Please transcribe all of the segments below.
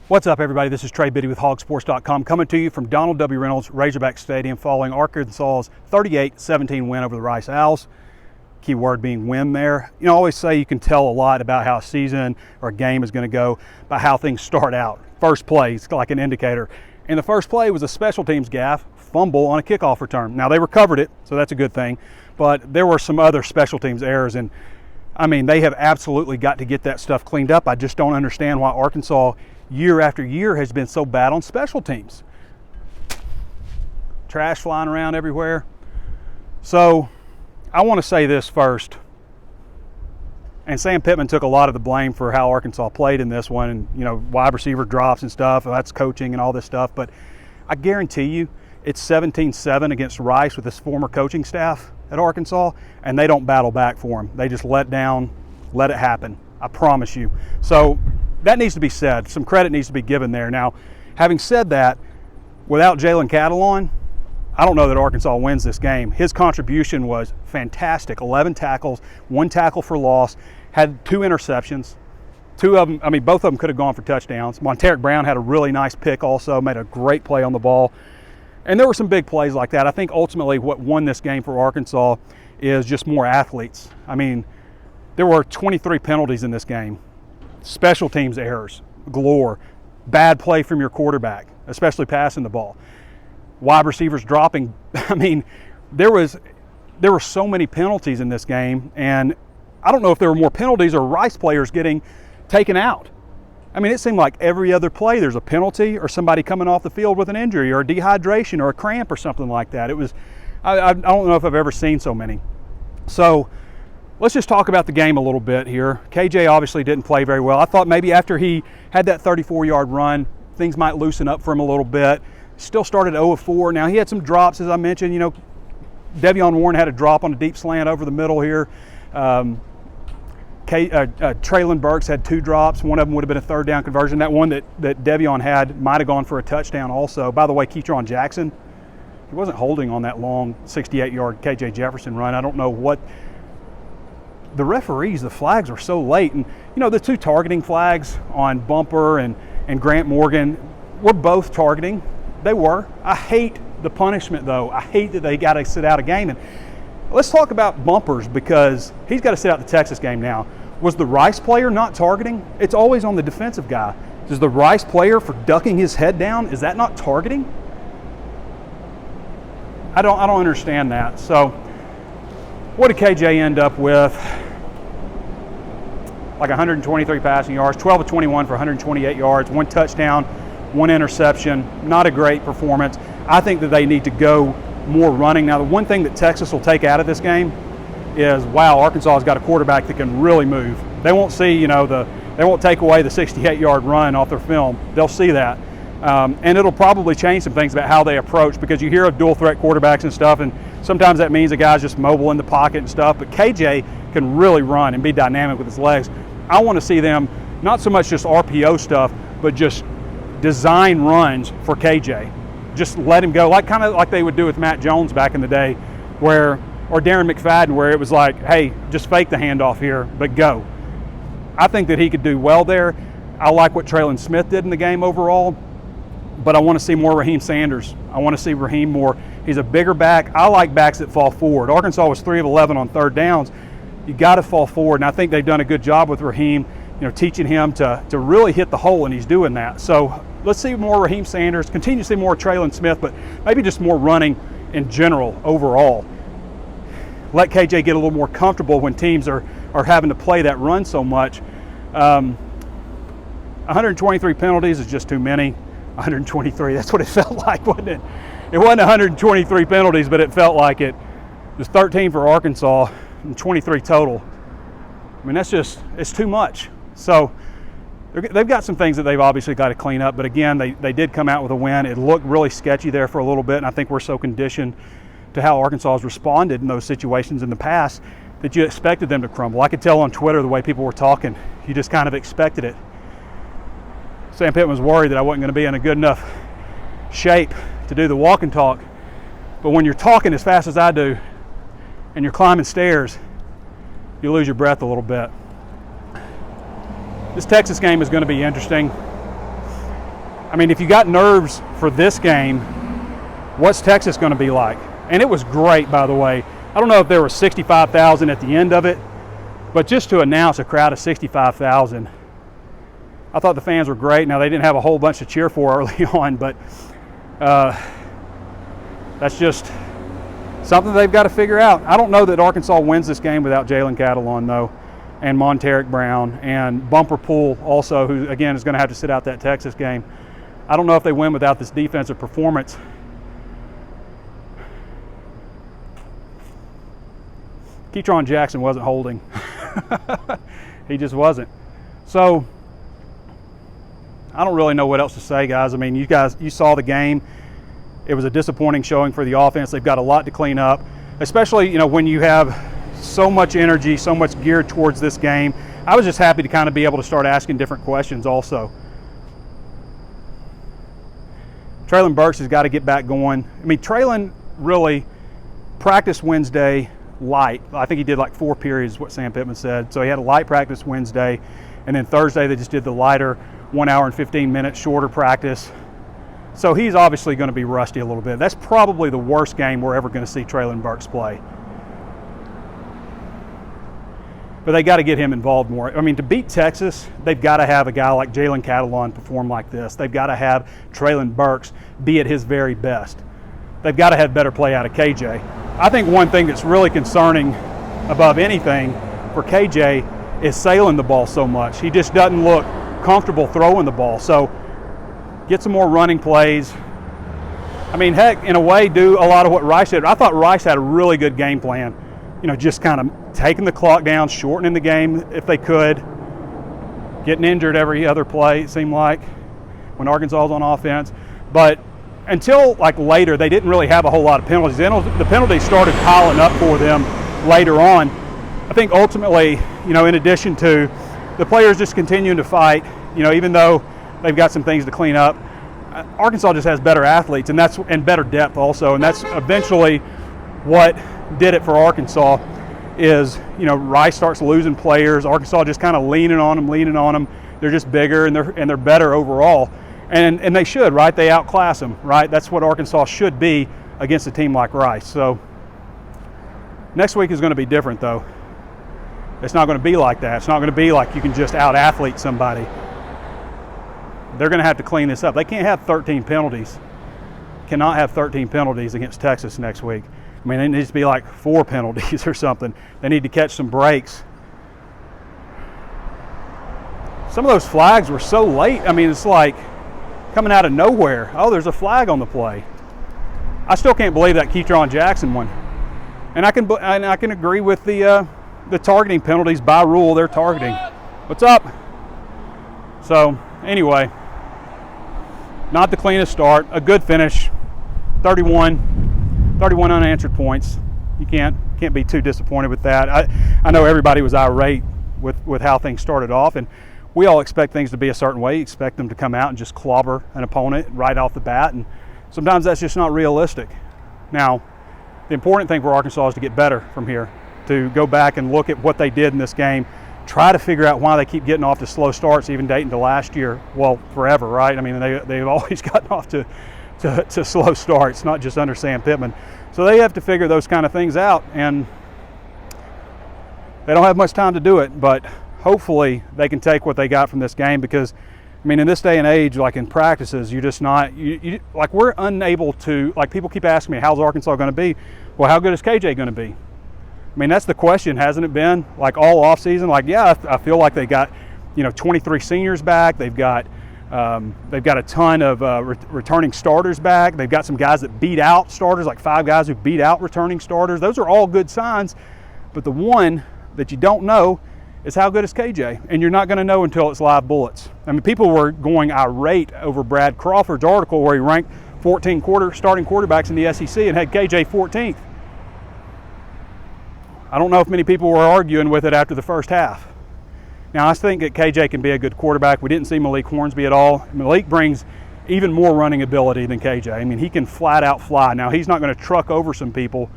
What's up, everybody? This is Trey Biddy with HawgSports.com coming to you from Donald W. Reynolds Razorback Stadium following Arkansas's 38-17 win over the Rice Owls. Key word being win there. You know, I always say you can tell a lot about how a season or a game is going to go by how things start out. First play is like an indicator. And the first play was a special teams gaffe, fumble on a kickoff return. Now, they recovered it, so that's a good thing. But there were some other special teams errors, and I mean, they have absolutely got to get that stuff cleaned up. I just don't understand why Arkansas year after year has been so bad on special teams. Trash flying around everywhere. So I want to say this first. And Sam Pittman took a lot of the blame for how Arkansas played in this one, and you know, wide receiver drops and stuff, and that's coaching and all this stuff. But I guarantee you it's 17-7 against Rice with his former coaching staff at Arkansas, and they don't battle back for him. They just let down, let it happen. I promise you. So that needs to be said. Some credit needs to be given there. Now, having said that, without Jalen Catalon, I don't know that Arkansas wins this game. His contribution was fantastic. 11 tackles, 1 tackle for loss, had 2 interceptions. 2 of them, I mean, both of them could have gone for touchdowns. Monteric Brown had a really nice pick also, made a great play on the ball. And there were some big plays like that. I think ultimately what won this game for Arkansas is just more athletes. I mean, there were 23 penalties in this game. Special teams errors galore, bad play from your quarterback, especially passing the ball, wide receivers dropping. I mean, there were so many penalties in this game, and I don't know if there were more penalties or Rice players getting taken out. I mean, it seemed like every other play there's a penalty or somebody coming off the field with an injury or a dehydration or a cramp or something like that. It was, I don't know if I've ever seen so many. So let's just talk about the game a little bit here. KJ obviously didn't play very well. I thought maybe after he had that 34-yard run, things might loosen up for him a little bit. Still started 0 of 4. Now, he had some drops, as I mentioned. You know, Devion Warren had a drop on a deep slant over the middle here. Traylon Burks had 2 drops. One of them would have been a third down conversion. That one that Devion had might have gone for a touchdown also. By the way, Keetron Jackson, he wasn't holding on that long 68-yard KJ Jefferson run. I don't know what the referees, the flags were so late. And, you know, the 2 targeting flags on Bumper and Grant Morgan were both targeting. They were. I hate the punishment, though. I hate that they got to sit out a game. And let's talk about Bumpers, because he's got to sit out the Texas game now. Was the Rice player not targeting? It's always on the defensive guy. Is the Rice player for ducking his head down, is that not targeting? I don't understand that. So what did KJ end up with? Like 123 passing yards, 12 of 21 for 128 yards, 1 touchdown, 1 interception. Not a great performance. I think that they need to go more running. Now, the one thing that Texas will take out of this game is, wow, Arkansas has got a quarterback that can really move. They won't see, you know, they won't take away the 68-yard run off their film. They'll see that. And it'll probably change some things about how they approach, because you hear of dual threat quarterbacks and stuff, and sometimes that means a guy's just mobile in the pocket and stuff, but KJ can really run and be dynamic with his legs. I want to see them, not so much just RPO stuff, but just design runs for KJ. Just let him go, kind of like they would do with Matt Jones back in the day, or Darren McFadden, where it was like, hey, just fake the handoff here, but go. I think that he could do well there. I like what Traylon Smith did in the game overall, but I want to see more Raheem Sanders. I want to see Raheem more. He's a bigger back. I like backs that fall forward. Arkansas was 3 of 11 on third downs. You got to fall forward, and I think they've done a good job with Raheem, you know, teaching him to really hit the hole, and he's doing that. So let's see more Raheem Sanders, continue to see more Traylon Smith, but maybe just more running in general overall. Let KJ get a little more comfortable when teams are having to play that run so much. 123 penalties is just too many. 123, that's what it felt like, wasn't it? It wasn't 123 penalties, but it felt like it. It was 13 for Arkansas and 23 total. I mean, it's too much. So they've got some things that they've obviously got to clean up, but again, they did come out with a win. It looked really sketchy there for a little bit, and I think we're so conditioned to how Arkansas has responded in those situations in the past that you expected them to crumble. I could tell on Twitter the way people were talking. You just kind of expected it. Sam Pittman was worried that I wasn't going to be in a good enough shape to do the walk and talk. But when you're talking as fast as I do and you're climbing stairs, you lose your breath a little bit. This Texas game is going to be interesting. I mean, if you got nerves for this game, what's Texas going to be like? And it was great, by the way. I don't know if there were 65,000 at the end of it, but just to announce a crowd of 65,000, I thought the fans were great. Now, they didn't have a whole bunch to cheer for early on, but that's just something they've got to figure out. I don't know that Arkansas wins this game without Jalen Catalon, though, and Monteric Brown, and Bumper Poole also, who, again, is going to have to sit out that Texas game. I don't know if they win without this defensive performance. Ketron Jackson wasn't holding. He just wasn't. So I don't really know what else to say, guys. I mean, you saw the game. It was a disappointing showing for the offense. They've got a lot to clean up, especially, you know, when you have so much energy, so much geared towards this game. I was just happy to kind of be able to start asking different questions also. Traylon Burks has got to get back going. I mean, Traylon really practiced Wednesday light. I think he did like 4 periods, what Sam Pittman said. So he had a light practice Wednesday, and then Thursday they just did the lighter 1 hour and 15 minutes shorter practice. So he's obviously going to be rusty a little bit. That's probably the worst game we're ever going to see Traylon Burks play. But they got to get him involved more. I mean, to beat Texas, they've got to have a guy like Jalen Catalon perform like this. They've got to have Traylon Burks be at his very best. They've got to have better play out of KJ. I think one thing that's really concerning above anything for KJ is sailing the ball so much. He just doesn't look comfortable throwing the ball. So get some more running plays. I mean, heck, in a way, do a lot of what Rice did. I thought Rice had a really good game plan. You know, just kind of taking the clock down, shortening the game if they could, getting injured every other play, it seemed like, when Arkansas was on offense. But until like later, they didn't really have a whole lot of penalties. The penalties started piling up for them later on. I think ultimately, you know, in addition to the players just continuing to fight, you know, even though they've got some things to clean up, Arkansas just has better athletes and better depth also, and that's eventually what did it for Arkansas. Is, you know, Rice starts losing players, Arkansas just kind of leaning on them. They're just bigger and they're better overall. And they should, right? They outclass them, right? That's what Arkansas should be against a team like Rice. So next week is going to be different, though. It's not going to be like that. It's not going to be like you can just out-athlete somebody. They're going to have to clean this up. They can't have 13 penalties. Cannot have 13 penalties against Texas next week. I mean, it needs to be like 4 penalties or something. They need to catch some breaks. Some of those flags were so late. I mean, it's like coming out of nowhere. Oh, there's a flag on the play. I still can't believe that Ketron Jackson one. And I can agree with the targeting penalties by rule. They're targeting. What's up? So anyway, not the cleanest start. A good finish. 31 unanswered points. You can't be too disappointed with that. I know everybody was irate with how things started off, and we all expect things to be a certain way. You expect them to come out and just clobber an opponent right off the bat, and sometimes that's just not realistic. Now, the important thing for Arkansas is to get better from here, to go back and look at what they did in this game, try to figure out why they keep getting off to slow starts, even dating to last year, well, forever, right? I mean, they've always gotten off to slow starts, not just under Sam Pittman. So they have to figure those kind of things out, and they don't have much time to do it, but hopefully they can take what they got from this game, because, I mean, in this day and age, like in practices, you're just not, like we're unable to, like people keep asking me, how's Arkansas going to be? Well, how good is KJ going to be? I mean, that's the question, hasn't it been? Like all offseason, like, yeah, I feel like they got, 23 seniors back. They've got a ton of returning starters back. They've got some guys that beat out starters, like 5 guys who beat out returning starters. Those are all good signs, but the one that you don't know is how good is KJ, and you're not going to know until it's live bullets. I mean, people were going irate over Brad Crawford's article where he ranked 14 starting quarterbacks in the SEC and had KJ 14th. I don't know if many people were arguing with it after the first half. Now, I think that KJ can be a good quarterback. We didn't see Malik Hornsby at all. Malik brings even more running ability than KJ. I mean, he can flat out fly. Now, he's not going to truck over some people,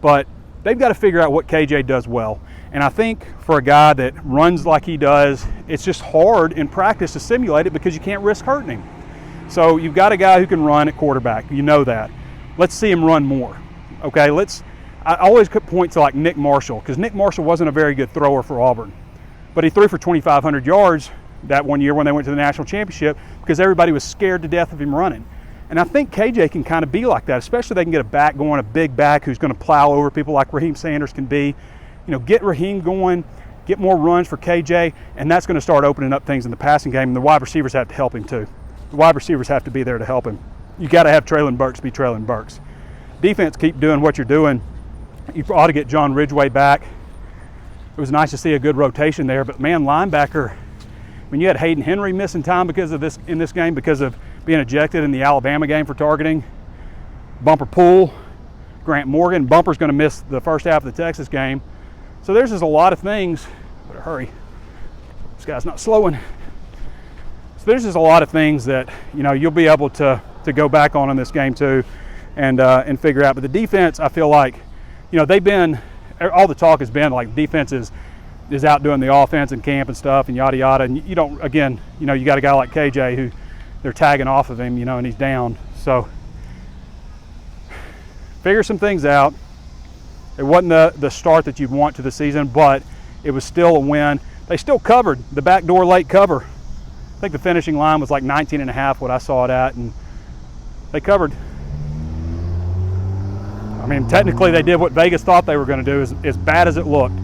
but they've got to figure out what KJ does well. And I think for a guy that runs like he does, it's just hard in practice to simulate it because you can't risk hurting him. So you've got a guy who can run at quarterback. You know that. Let's see him run more. Okay, I always could point to like Nick Marshall, because Nick Marshall wasn't a very good thrower for Auburn. But he threw for 2,500 yards that one year when they went to the national championship because everybody was scared to death of him running. And I think KJ can kind of be like that, especially if they can get a back going, a big back who's going to plow over people like Raheem Sanders can be. You know, get Raheem going, get more runs for KJ, and that's going to start opening up things in the passing game, and the wide receivers have to help him too. The wide receivers have to be there to help him. You got to have Treylon Burks be Treylon Burks. Defense, keep doing what you're doing. You ought to get John Ridgeway back. It was nice to see a good rotation there, but man, linebacker, when you had Hayden Henry missing time in this game because of being ejected in the Alabama game for targeting, Bumper Poole, Grant Morgan, Bumper's going to miss the first half of the Texas game. So there's just a lot of things. Better hurry. This guy's not slowing. So there's just a lot of things that, you know, you'll be able to go back on in this game too and figure out. But the defense, I feel like, you know, all the talk has been like defense is outdoing the offense in camp and stuff and yada yada. And you don't, again, you know, you got a guy like KJ who they're tagging off of him, you know, and he's down. So figure some things out. It wasn't the start that you'd want to the season, but it was still a win. They still covered the backdoor late cover. I think the finishing line was like 19.5, what I saw it at, and they covered. I mean, technically they did what Vegas thought they were going to do, as bad as it looked.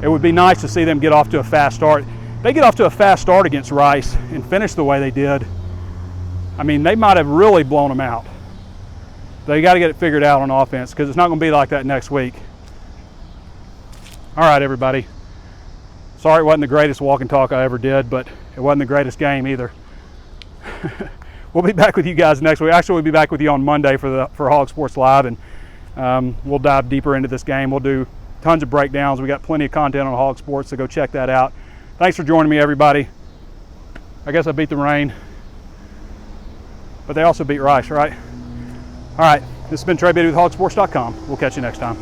It would be nice to see them get off to a fast start. If they get off to a fast start against Rice and finish the way they did, I mean, they might have really blown them out. They got to get it figured out on offense because it's not going to be like that next week. All right, everybody. Sorry it wasn't the greatest walk and talk I ever did, but it wasn't the greatest game either. We'll be back with you guys next week. Actually, we'll be back with you on Monday for HawgSports Live, and we'll dive deeper into this game. We'll do tons of breakdowns. We got plenty of content on HawgSports, so go check that out. Thanks for joining me, everybody. I guess I beat the rain, but they also beat Rice, right? All right, this has been Trey Biddy with HawgSports.com. We'll catch you next time.